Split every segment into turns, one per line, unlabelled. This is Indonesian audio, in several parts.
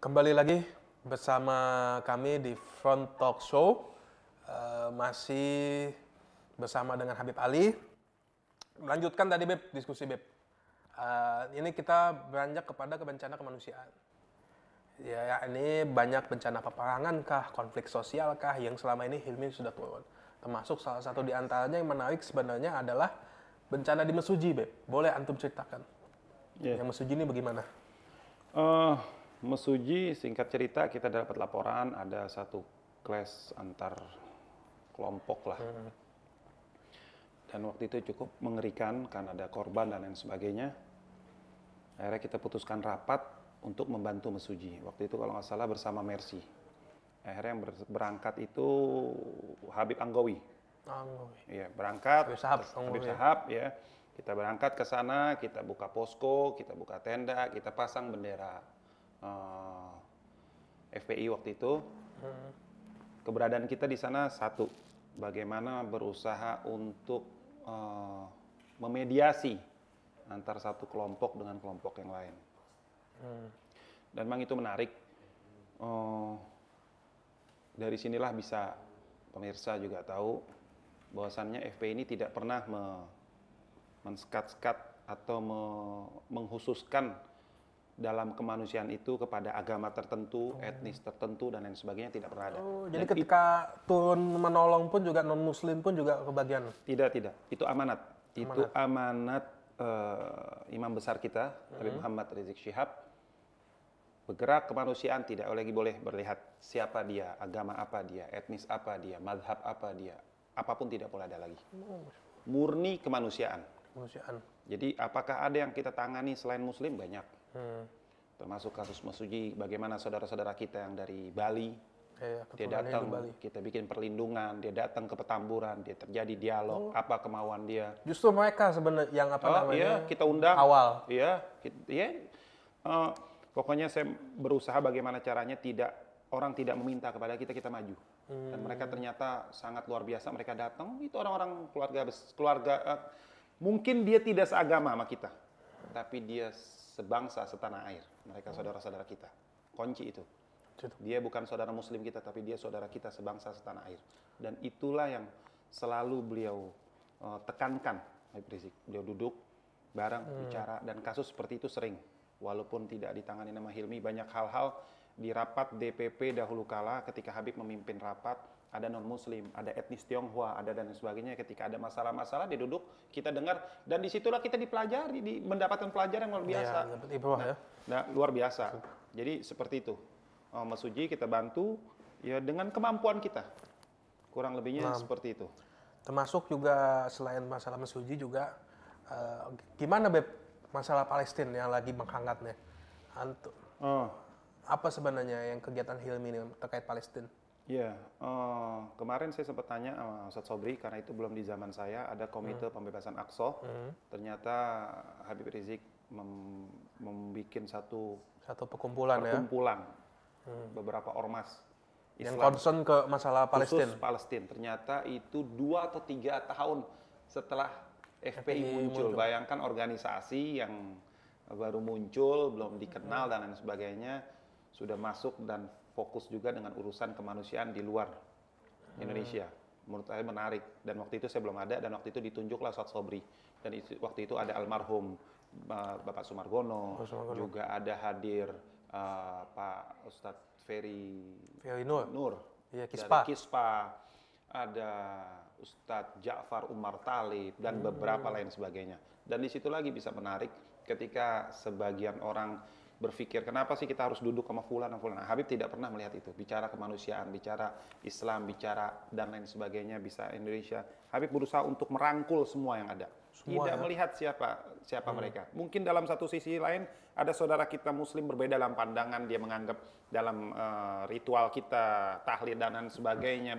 Kembali lagi bersama kami di Front Talk Show. Masih bersama dengan Habib Ali. Melanjutkan tadi Beb, diskusi Beb. Ini kita beranjak kepada bencana kemanusiaan. Ya, ini banyak bencana peperangan kah, konflik sosial kah yang selama ini Hilmi sudah turun. Termasuk salah satu di antaranya yang menarik sebenarnya adalah bencana di Mesuji Beb. Boleh antum ceritakan? Yang Mesuji ini bagaimana?
Mesuji, singkat cerita, kita dapat laporan ada satu clash antar kelompok lah. Dan waktu itu cukup mengerikan karena ada korban dan lain sebagainya. Akhirnya kita putuskan rapat untuk membantu Mesuji. Waktu itu kalau nggak salah bersama Mercy. Akhirnya yang berangkat itu Habib Anggawi. Iya, berangkat. Habib Sahab, ya. Kita berangkat ke sana, kita buka posko, kita buka tenda, kita pasang bendera FPI waktu itu. Keberadaan kita di sana satu, bagaimana berusaha untuk memediasi antar satu kelompok dengan kelompok yang lain. Dan memang itu menarik. Dari sinilah bisa pemirsa juga tahu bahwasannya FPI ini tidak pernah men-skat-skat atau menghususkan dalam kemanusiaan itu kepada agama tertentu, etnis tertentu, dan lain sebagainya, tidak pernah ada.
Jadi ketika turun menolong pun juga non-muslim pun juga kebagian?
Tidak. Itu amanat. Itu amanat imam besar kita, Habib Muhammad Rizik Syihab. Bergerak kemanusiaan tidak lagi boleh melihat siapa dia, agama apa dia, etnis apa dia, mazhab apa dia. Apapun tidak boleh ada lagi. Murni kemanusiaan. Jadi apakah ada yang kita tangani selain muslim? Banyak. Termasuk kasus Mesuji, bagaimana saudara-saudara kita yang dari Bali, dia datang, kita bikin perlindungan, dia datang ke Petamburan, dia terjadi dialog, apa kemauan dia.
Justru mereka sebenarnya yang
Iya, kita undang.
Awal.
Iya. Pokoknya saya berusaha bagaimana caranya orang tidak meminta kepada kita, kita maju. Dan mereka ternyata sangat luar biasa, mereka datang, itu orang-orang keluarga, mungkin dia tidak seagama sama kita, tapi dia sebangsa, setanah air. Mereka saudara-saudara kita. Kunci itu. Dia bukan saudara muslim kita, tapi dia saudara kita sebangsa, setanah air. Dan itulah yang selalu beliau tekankan, Habib Rizik. Beliau duduk bareng, bicara, dan kasus seperti itu sering. Walaupun tidak ditangani nama Hilmi, banyak hal-hal di rapat DPP dahulu kala ketika Habib memimpin rapat, ada non-muslim, ada etnis Tionghoa, ada dan sebagainya. Ketika ada masalah-masalah, dia duduk, kita dengar, dan disitulah kita dipelajari, mendapatkan pelajaran yang luar biasa. Luar biasa. Jadi seperti itu. Mesuji kita bantu, ya dengan kemampuan kita. Kurang lebihnya seperti itu.
Termasuk juga selain masalah Mesuji juga, gimana Beb masalah Palestina yang lagi menghangatnya? Apa sebenarnya yang kegiatan Hilmi ini terkait Palestina?
Ya, kemarin saya sempat tanya sama Ustadz Sobri, karena itu belum di zaman saya, ada komite pembebasan Aqsa. Ternyata Habib Rizik membuat satu perkumpulan beberapa ormas Islam.
Yang concern ke masalah Palestina?
Khusus Palestina. Ternyata itu 2 atau 3 tahun setelah FPI muncul. Bayangkan organisasi yang baru muncul, belum dikenal dan lain sebagainya, sudah masuk dan fokus juga dengan urusan kemanusiaan di luar Indonesia. Menurut saya menarik. Dan waktu itu saya belum ada, dan waktu itu ditunjuklah Ustadz Sobri. Dan waktu itu ada almarhum Bapak Sumargono, juga ada hadir Pak Ustadz Ferry Nur dari Kispa, ada Ustadz Ja'far Umar Talib, dan beberapa lain sebagainya. Dan di situ lagi bisa menarik ketika sebagian orang berpikir, kenapa sih kita harus duduk sama fulan. Habib tidak pernah melihat itu. Bicara kemanusiaan, bicara Islam, bicara dan lain sebagainya, bisa Indonesia. Habib berusaha untuk merangkul semua yang ada. Tidak melihat siapa mereka. Mungkin dalam satu sisi lain, ada saudara kita muslim berbeda dalam pandangan, dia menganggap dalam ritual kita, tahlil dan lain sebagainya,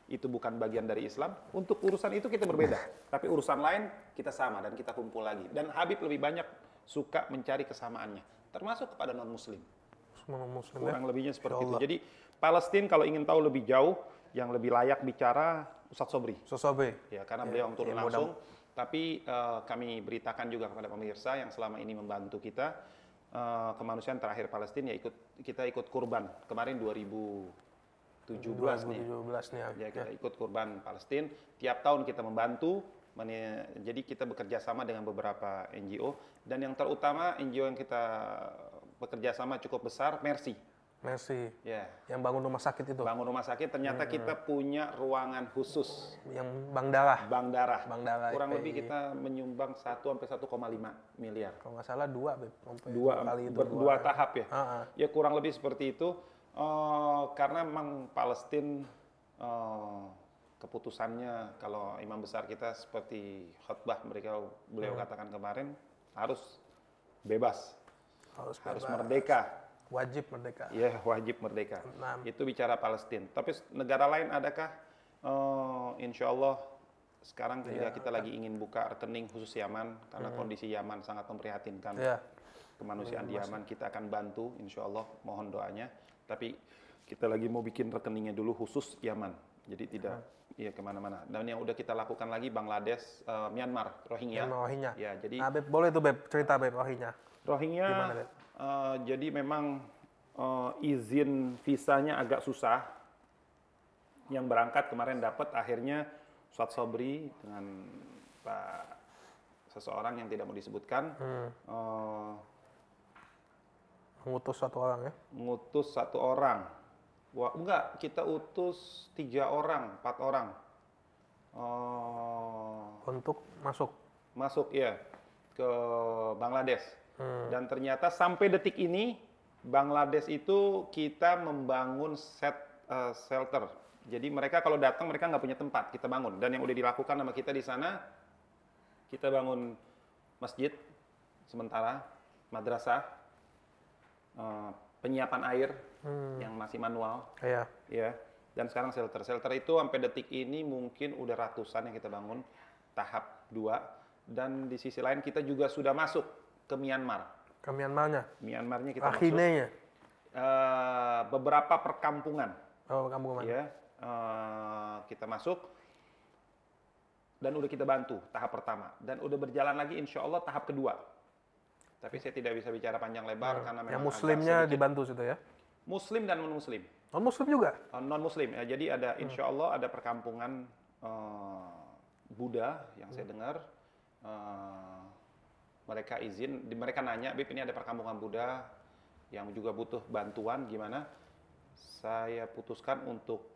itu bukan bagian dari Islam. Untuk urusan itu kita berbeda, tapi urusan lain kita sama dan kita kumpul lagi. Dan Habib lebih banyak suka mencari kesamaannya, termasuk kepada non-muslim. Kurang lebihnya seperti itu. Jadi Palestina kalau ingin tahu lebih jauh, yang lebih layak bicara Ustadz Sobri. Ya, karena beliau turun langsung. Tapi kami beritakan juga kepada pemirsa yang selama ini membantu kita, kemanusiaan terakhir Palestina, ya ikut kita ikut kurban kemarin 2017 nih.
2017 nih.
Ya, kita ikut kurban Palestina. Tiap tahun kita membantu. Jadi kita bekerja sama dengan beberapa NGO. Dan yang terutama NGO yang kita bekerja sama cukup besar, Mercy.
Mercy.
Ya.
Yang bangun rumah sakit itu.
Bangun rumah sakit, ternyata kita punya ruangan khusus.
Yang bank darah.
Bank darah.
Bank darah.
Kurang
FPI.
lebih kita menyumbang 1 sampai 1,5 miliar.
Kalau nggak salah 2, Beb. Sampai kali itu.
Dua tahap ya.
Ah.
Ya kurang lebih seperti itu. Karena memang Palestina keputusannya kalau imam besar kita seperti khutbah beliau katakan kemarin harus bebas, harus merdeka,
wajib merdeka.
Ya, wajib merdeka.
Nah.
Itu bicara Palestina. Tapi negara lain adakah? Insya Allah sekarang juga kita lagi ingin buka rekening khusus Yaman karena kondisi Yaman sangat memprihatinkan. Kemanusiaan di Yaman kita akan bantu, insya Allah, mohon doanya. Tapi kita lagi mau bikin rekeningnya dulu khusus Yaman. Jadi tidak kemana-mana. Dan yang udah kita lakukan lagi Bangladesh, Myanmar, Rohingya. Ya, jadi.
Nah, Beb, boleh tuh Beb cerita Beb Rohingya.
Rohingya,
gimana, Beb?
Jadi memang izin visanya agak susah. Yang berangkat kemarin dapat, akhirnya Ustadz Sobri dengan seseorang yang tidak mau disebutkan.
Mengutus satu orang ya?
Mengutus satu orang. Wah, enggak, kita utus 3 orang, 4 orang.
Untuk masuk?
Masuk, ya, ke Bangladesh. Dan ternyata sampai detik ini, Bangladesh itu kita membangun shelter. Jadi mereka kalau datang, mereka nggak punya tempat, kita bangun. Dan yang udah dilakukan sama kita di sana, kita bangun masjid, sementara, madrasah, penyiapan air, yang masih manual.
Iya.
Ya. Dan sekarang shelter. Shelter itu sampai detik ini mungkin udah ratusan yang kita bangun, tahap 2. Dan di sisi lain kita juga sudah masuk ke Myanmar.
Ke Myanmarnya?
Myanmarnya kita
Rakhinenya?
masuk. Beberapa perkampungan.
Oh, perkampungan.
Ya. Kita masuk. Dan udah kita bantu tahap pertama. Dan udah berjalan lagi insya Allah tahap kedua. Tapi saya tidak bisa bicara panjang lebar karena memang
yang muslimnya dibantu situ ya?
Muslim dan non-muslim.
Non-muslim juga?
Non-muslim. Ya, jadi ada insya Allah ada perkampungan Buddha yang saya dengar. Mereka izin, mereka nanya, Bib ini ada perkampungan Buddha yang juga butuh bantuan, gimana? Saya putuskan untuk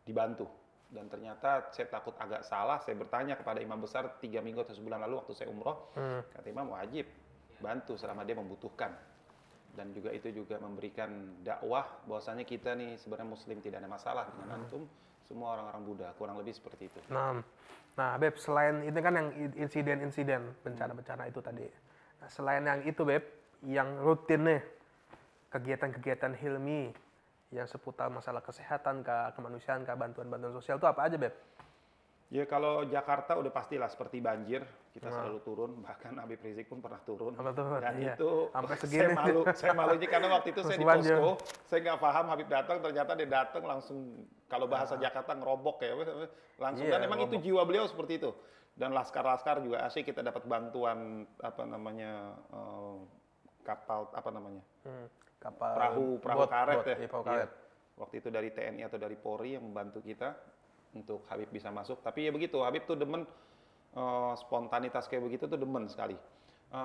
dibantu. Dan ternyata saya takut agak salah, saya bertanya kepada imam besar 3 minggu atau sebulan lalu waktu saya umroh, kata imam wajib bantu selama dia membutuhkan. Dan juga itu juga memberikan dakwah bahwasanya kita nih sebenarnya muslim tidak ada masalah dengan antum, semua orang-orang Buddha, kurang lebih seperti itu.
Nah, Beb, selain itu kan yang insiden-insiden bencana-bencana itu tadi. Nah, selain yang itu, Beb, yang rutin nih, kegiatan-kegiatan Hilmi yang seputar masalah kesehatan, kemanusiaan, bantuan-bantuan sosial itu apa aja, Beb?
Ya kalau Jakarta udah pastilah seperti banjir, kita selalu turun, bahkan Habib Rizik pun pernah turun. Dan
iya.
itu
sampai segini.
saya malunya karena waktu itu saya di posko, saya nggak paham Habib datang, ternyata dia datang langsung, kalau bahasa Jakarta ngerobok ya, langsung. Dan memang itu jiwa beliau seperti itu. Dan laskar-laskar juga asik, kita dapat bantuan kapal perahu karet ya.
Perahu karet.
Waktu itu dari TNI atau dari Polri yang membantu kita untuk Habib bisa masuk. Tapi ya begitu, Habib tuh demen spontanitas kayak begitu tuh demen sekali.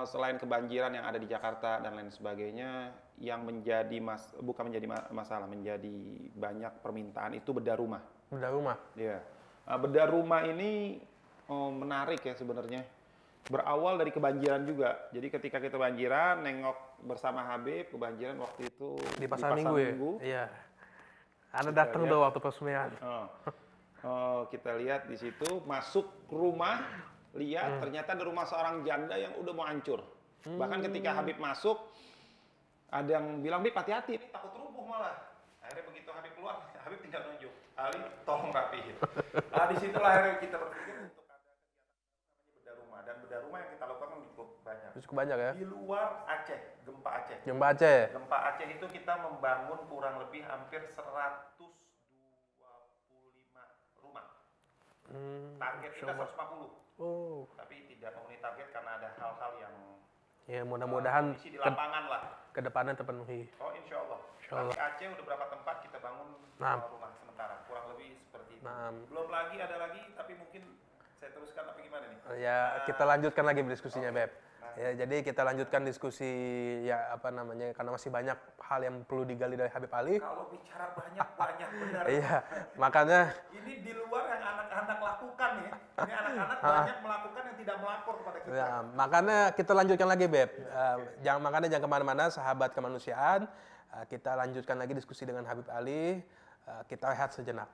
Selain kebanjiran yang ada di Jakarta dan lain sebagainya, yang menjadi bukan menjadi masalah, menjadi banyak permintaan itu bedah rumah.
Bedah rumah?
Iya. Bedah rumah ini menarik ya sebenarnya. Berawal dari kebanjiran juga. Jadi ketika kita banjiran, nengok bersama Habib, kebanjiran waktu itu
di Pasar Minggu. Ya? Iya. Anda datang tuh waktu peresmian.
Kita lihat di situ, masuk rumah, lihat ternyata ada rumah seorang janda yang udah mau hancur. Bahkan ketika Habib masuk, ada yang bilang, Bib hati-hati, ini takut rubuh malah. Akhirnya begitu Habib keluar, Habib tinggal nunjuk, Ali tolong rapihin. Disitulah akhirnya kita berpikir untuk ada kegiatan namanya bedah rumah. Dan bedah rumah yang kita lakukan cukup banyak.
Cukup banyak ya?
Di luar Aceh, gempa Aceh.
Gempa Aceh? Gempa
Aceh itu kita membangun kurang lebih hampir 125 rumah. Target kita 150. Tapi tidak memenuhi target karena ada hal-hal yang
Ya mudah-mudahan
kondisi di lapangan lah.
ke depannya terpenuhi.
Oh insya Allah.
Insya Allah.
Di Aceh udah berapa tempat kita bangun rumah sementara, kurang lebih seperti itu. Belum lagi ada lagi, tapi mungkin saya teruskan apa gimana nih?
Ya kita lanjutkan lagi diskusinya Beb. Ya jadi kita lanjutkan diskusi ya apa namanya karena masih banyak hal yang perlu digali dari Habib Ali.
Kalau bicara banyak benar.
Iya makanya.
Ini di luar yang anak-anak lakukan ya. Ini anak-anak banyak melakukan yang tidak melapor kepada kita.
Ya, makanya kita lanjutkan lagi Beb. Makanya jangan kemana-mana sahabat kemanusiaan. Kita lanjutkan lagi diskusi dengan Habib Ali. Kita rehat sejenak.